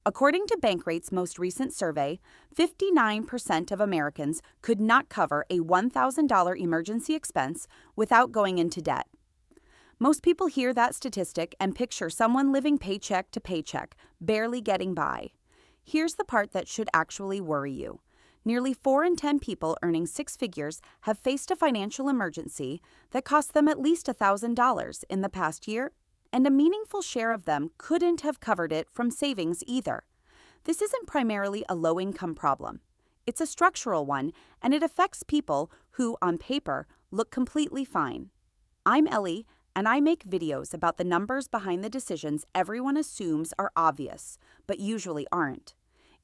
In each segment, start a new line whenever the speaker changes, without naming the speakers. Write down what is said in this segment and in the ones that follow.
According to Bankrate's most recent survey, 59% of Americans could not cover a $1,000 emergency expense without going into debt. Most people hear that statistic and picture someone living paycheck to paycheck, barely getting by. Here's the part that should actually worry you. Nearly 4 in 10 people earning 6 figures have faced a financial emergency that cost them at least $1,000 in the past year, and a meaningful share of them couldn't have covered it from savings either. This isn't primarily a low-income problem. It's a structural one, and it affects people who, on paper, look completely fine. I'm Ellie, and I make videos about the numbers behind the decisions everyone assumes are obvious, but usually aren't.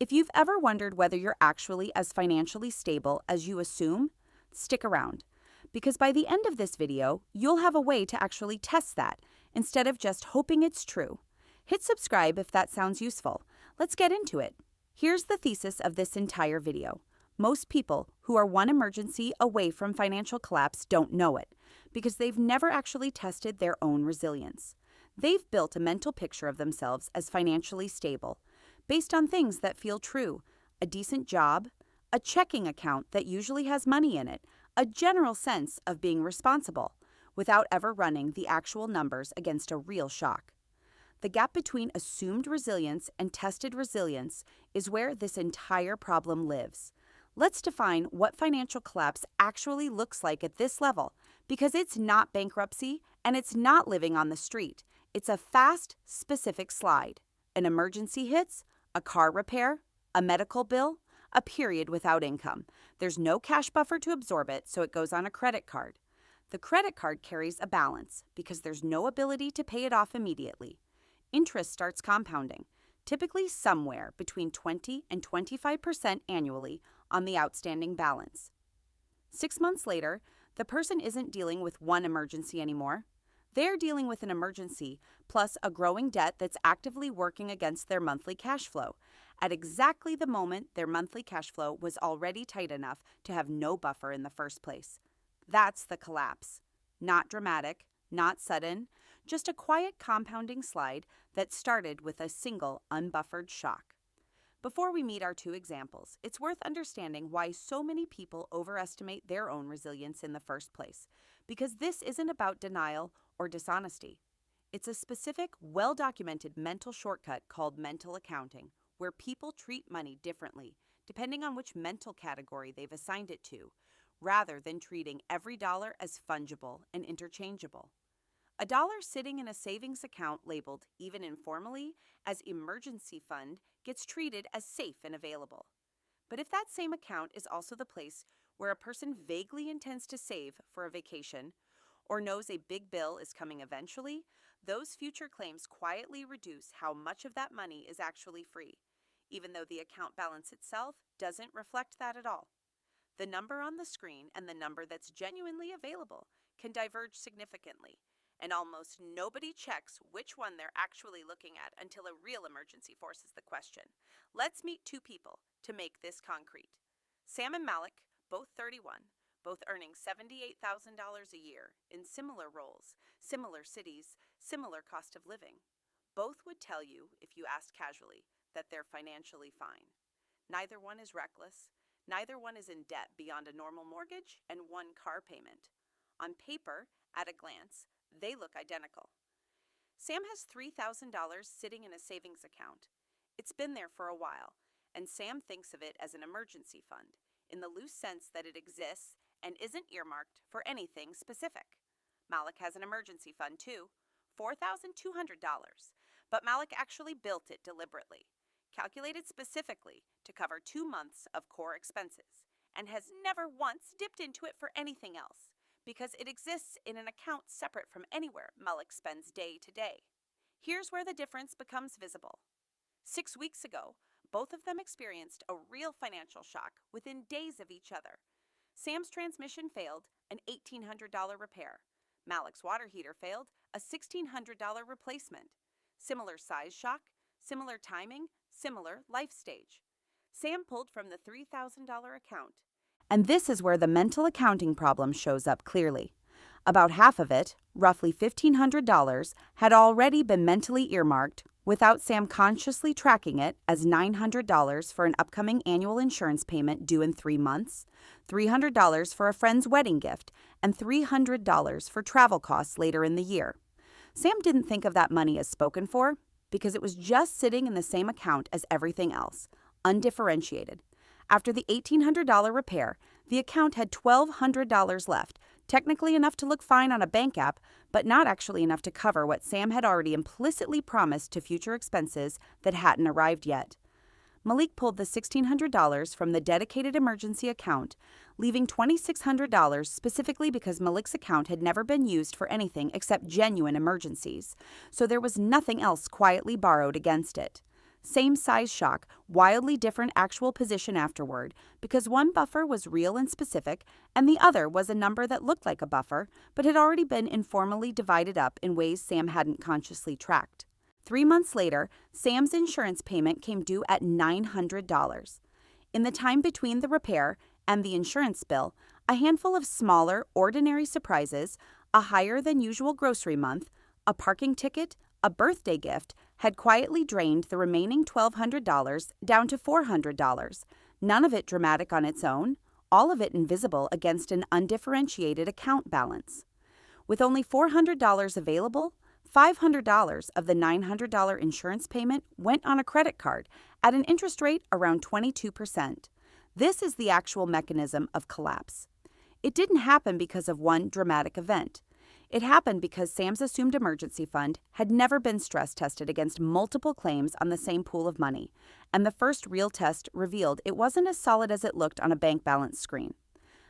If you've ever wondered whether you're actually as financially stable as you assume, stick around, because by the end of this video, you'll have a way to actually test that instead of just hoping it's true. Hit subscribe if that sounds useful. Let's get into it. Here's the thesis of this entire video. Most people who are one emergency away from financial collapse don't know it, because they've never actually tested their own resilience. They've built a mental picture of themselves as financially stable, based on things that feel true: a decent job, a checking account that usually has money in it, a general sense of being responsible, without ever running the actual numbers against a real shock. The gap between assumed resilience and tested resilience is where this entire problem lives. Let's define what financial collapse actually looks like at this level, because it's not bankruptcy and it's not living on the street. It's a fast, specific slide. An emergency hits, a car repair, a medical bill, a period without income. There's no cash buffer to absorb it, so it goes on a credit card. The credit card carries a balance because there's no ability to pay it off immediately. Interest starts compounding, typically somewhere between 20 and 25% annually on the outstanding balance. 6 months later, the person isn't dealing with one emergency anymore. They're dealing with an emergency plus a growing debt that's actively working against their monthly cash flow at exactly the moment their monthly cash flow was already tight enough to have no buffer in the first place. That's the collapse. Not dramatic, not sudden, just a quiet compounding slide that started with a single unbuffered shock. Before we meet our 2 examples, it's worth understanding why so many people overestimate their own resilience in the first place, because this isn't about denial or dishonesty. It's a specific, well-documented mental shortcut called mental accounting, where people treat money differently, depending on which mental category they've assigned it to, rather than treating every dollar as fungible and interchangeable. A dollar sitting in a savings account labeled, even informally, as emergency fund gets treated as safe and available. But if that same account is also the place where a person vaguely intends to save for a vacation, or knows a big bill is coming eventually, those future claims quietly reduce how much of that money is actually free, even though the account balance itself doesn't reflect that at all. The number on the screen and the number that's genuinely available can diverge significantly, and almost nobody checks which one they're actually looking at until a real emergency forces the question. Let's meet 2 people to make this concrete. Sam and Malik, both 31, both earning $78,000 a year in similar roles, similar cities, similar cost of living. Both would tell you, if you asked casually, that they're financially fine. Neither one is reckless. Neither one is in debt beyond a normal mortgage and one car payment. On paper, at a glance, they look identical. Sam has $3,000 sitting in a savings account. It's been there for a while, and Sam thinks of it as an emergency fund, in the loose sense that it exists and isn't earmarked for anything specific. Malik has an emergency fund too, $4,200, but Malik actually built it deliberately, calculated specifically to cover 2 months of core expenses, and has never once dipped into it for anything else, because it exists in an account separate from anywhere Malik spends day to day. Here's where the difference becomes visible. 6 weeks ago, both of them experienced a real financial shock within days of each other. Sam's transmission failed, an $1,800 repair. Malik's water heater failed, a $1,600 replacement. Similar size shock, similar timing, similar life stage. Sam pulled from the $3,000 account. And this is where the mental accounting problem shows up clearly. About half of it, roughly $1,500, had already been mentally earmarked, without Sam consciously tracking it as $900 for an upcoming annual insurance payment due in 3 months, $300 for a friend's wedding gift, and $300 for travel costs later in the year. Sam didn't think of that money as spoken for because it was just sitting in the same account as everything else, undifferentiated. After the $1,800 repair, the account had $1,200 left, technically enough to look fine on a bank app, but not actually enough to cover what Sam had already implicitly promised to future expenses that hadn't arrived yet. Malik pulled the $1,600 from the dedicated emergency account, leaving $2,600 specifically because Malik's account had never been used for anything except genuine emergencies, so there was nothing else quietly borrowed against it. Same size shock, wildly different actual position afterward, because one buffer was real and specific, and the other was a number that looked like a buffer, but had already been informally divided up in ways Sam hadn't consciously tracked. 3 months later, Sam's insurance payment came due at $900. In the time between the repair and the insurance bill, a handful of smaller, ordinary surprises, a higher-than-usual grocery month, a parking ticket, a birthday gift, had quietly drained the remaining $1,200 down to $400, none of it dramatic on its own, all of it invisible against an undifferentiated account balance. With only $400 available, $500 of the $900 insurance payment went on a credit card at an interest rate around 22%. This is the actual mechanism of collapse. It didn't happen because of one dramatic event. It happened because Sam's assumed emergency fund had never been stress tested against multiple claims on the same pool of money, and the first real test revealed it wasn't as solid as it looked on a bank balance screen.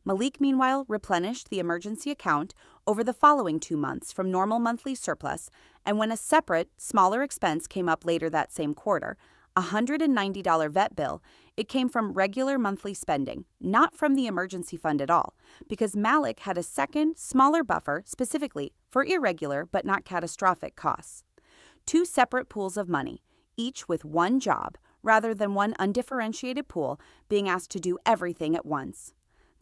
Malik, meanwhile, replenished the emergency account over the following 2 months from normal monthly surplus, and when a separate, smaller expense came up later that same quarter, a $190 vet bill, it came from regular monthly spending, not from the emergency fund at all, because Malik had a second, smaller buffer specifically for irregular but not catastrophic costs. 2 separate pools of money, each with one job, rather than one undifferentiated pool being asked to do everything at once.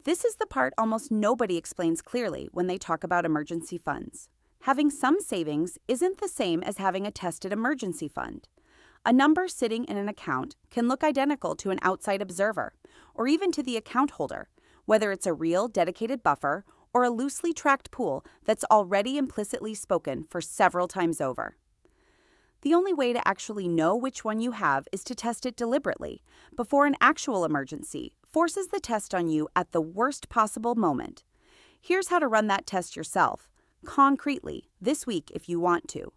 This is the part almost nobody explains clearly when they talk about emergency funds. Having some savings isn't the same as having a tested emergency fund. A number sitting in an account can look identical to an outside observer, or even to the account holder, whether it's a real dedicated buffer or a loosely tracked pool that's already implicitly spoken for several times over. The only way to actually know which one you have is to test it deliberately, before an actual emergency forces the test on you at the worst possible moment. Here's how to run that test yourself, concretely, this week if you want to.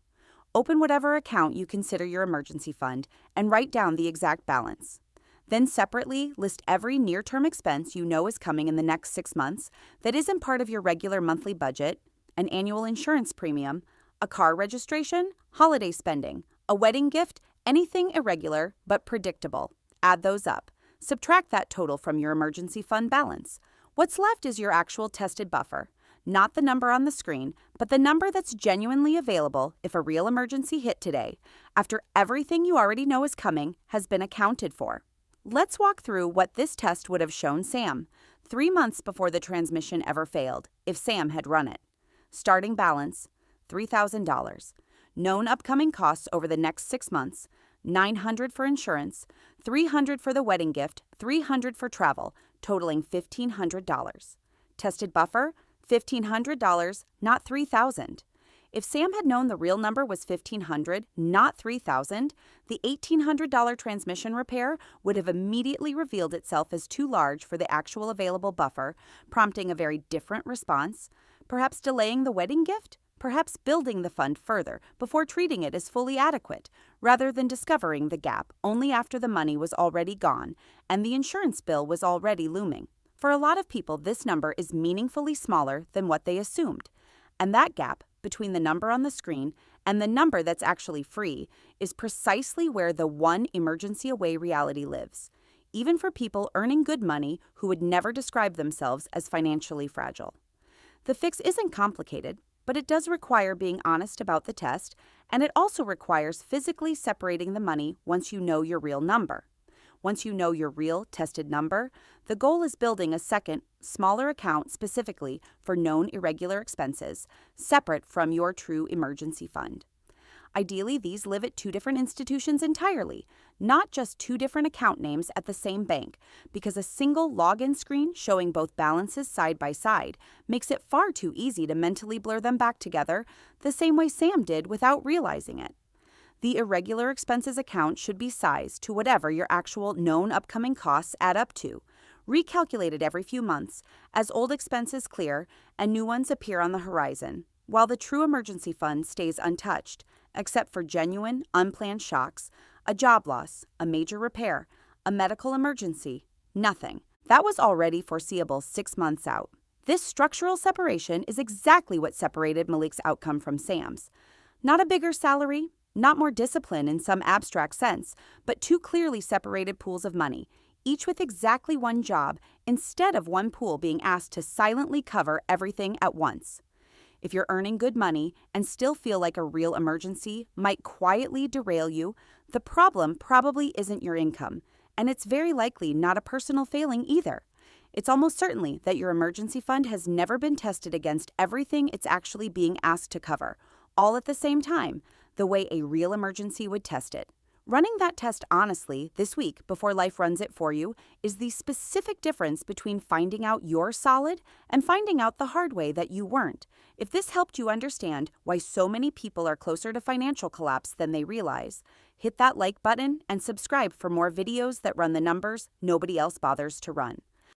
Open whatever account you consider your emergency fund and write down the exact balance. Then separately list every near-term expense you know is coming in the next 6 months that isn't part of your regular monthly budget, an annual insurance premium, a car registration, holiday spending, a wedding gift, anything irregular but predictable. Add those up. Subtract that total from your emergency fund balance. What's left is your actual tested buffer. Not the number on the screen, but the number that's genuinely available if a real emergency hit today, after everything you already know is coming has been accounted for. Let's walk through what this test would have shown Sam, 3 months before the transmission ever failed, if Sam had run it. Starting balance, $3,000. Known upcoming costs over the next 6 months, $900 for insurance, $300 for the wedding gift, $300 for travel, totaling $1,500. Tested buffer, $1,500, not $3,000. If Sam had known the real number was $1,500, not $3,000, the $1,800 transmission repair would have immediately revealed itself as too large for the actual available buffer, prompting a very different response. Perhaps delaying the wedding gift? Perhaps building the fund further before treating it as fully adequate, rather than discovering the gap only after the money was already gone and the insurance bill was already looming. For a lot of people, this number is meaningfully smaller than what they assumed, and that gap between the number on the screen and the number that's actually free is precisely where the one emergency away reality lives, even for people earning good money who would never describe themselves as financially fragile. The fix isn't complicated, but it does require being honest about the test, and it also requires physically separating the money once you know your real number. Once you know your real tested number, the goal is building a second, smaller account specifically for known irregular expenses, separate from your true emergency fund. Ideally, these live at two different institutions entirely, not just two different account names at the same bank, because a single login screen showing both balances side by side makes it far too easy to mentally blur them back together the same way Sam did without realizing it. The irregular expenses account should be sized to whatever your actual known upcoming costs add up to, recalculated every few months as old expenses clear and new ones appear on the horizon, while the true emergency fund stays untouched, except for genuine, unplanned shocks, a job loss, a major repair, a medical emergency. Nothing. That was already foreseeable 6 months out. This structural separation is exactly what separated Malik's outcome from Sam's. Not a bigger salary, not more discipline in some abstract sense, but two clearly separated pools of money, each with exactly one job, instead of one pool being asked to silently cover everything at once. If you're earning good money and still feel like a real emergency might quietly derail you, the problem probably isn't your income, and it's very likely not a personal failing either. It's almost certainly that your emergency fund has never been tested against everything it's actually being asked to cover, all at the same time, the way a real emergency would test it. Running that test honestly this week before life runs it for you is the specific difference between finding out you're solid and finding out the hard way that you weren't. If this helped you understand why so many people are closer to financial collapse than they realize, hit that like button and subscribe for more videos that run the numbers nobody else bothers to run.